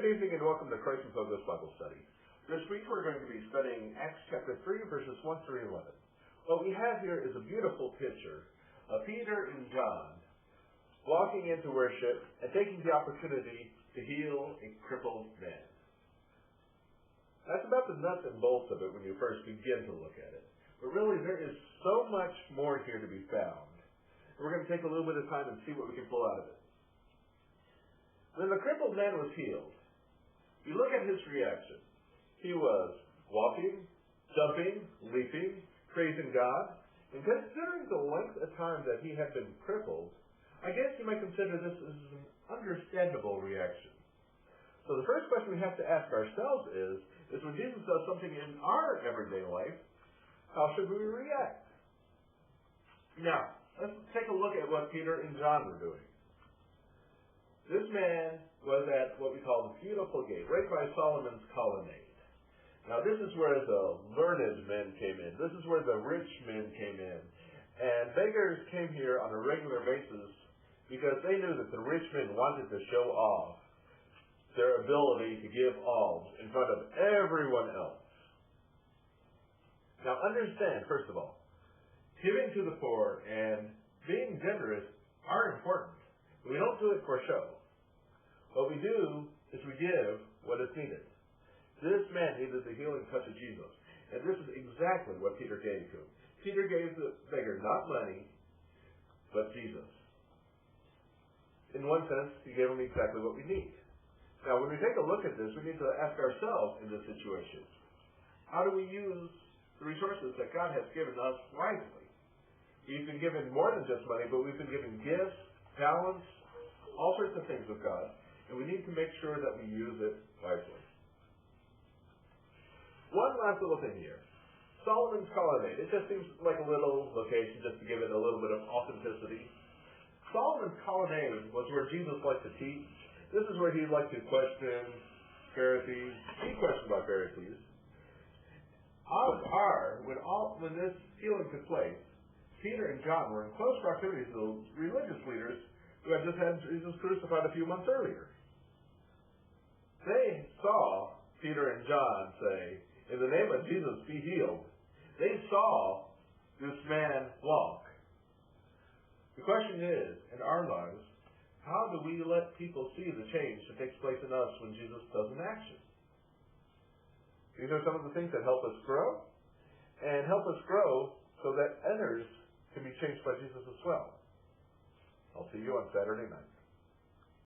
Good evening and welcome to Christ in Focus Bible Study. This week we're going to be studying Acts chapter 3 verses 1 through 11. What we have here is a beautiful picture of Peter and John walking into worship and taking the opportunity to heal a crippled man. That's about the nuts and bolts of it when you first begin to look at it. But really there is so much more here to be found. We're going to take a little bit of time and see what we can pull out of it. When the crippled man was healed, you look at his reaction. He was walking, jumping, leaping, praising God, and considering the length of time that he had been crippled, I guess you might consider this as an understandable reaction. So the first question we have to ask ourselves is when Jesus does something in our everyday life, how should we react? Now, let's take a look at what Peter and John were doing. This man was at what we call the Beautiful Gate, right by Solomon's Colonnade. Now this is where the learned men came in. This is where the rich men came in. And beggars came here on a regular basis because they knew that the rich men wanted to show off their ability to give alms in front of everyone else. Now understand, first of all, giving to the poor and being generous are important. We don't do it for show. What we do is we give what is needed. This man needed the healing touch of Jesus. And this is exactly what Peter gave to him. Peter gave the beggar not money, but Jesus. In one sense, he gave him exactly what we need. Now, when we take a look at this, we need to ask ourselves in this situation, how do we use the resources that God has given us wisely? We've been given more than just money, but we've been given gifts, talents, all sorts of things with God, and we need to make sure that we use it wisely. One last little thing here. Solomon's Colonnade. It just seems like a little location just to give it a little bit of authenticity. Solomon's Colonnade was where Jesus liked to teach. This is where he liked to question Pharisees. He questioned by Pharisees. Odds are, when this healing took place, Peter and John were in close proximity to the religious leaders who had just had Jesus crucified a few months earlier. They saw Peter and John say, "In the name of Jesus, be healed." They saw this man walk. The question is, in our lives, how do we let people see the change that takes place in us when Jesus does an action? These are some of the things that help us grow, and help us grow so that others can be changed by Jesus as well. I'll see you on Saturday night.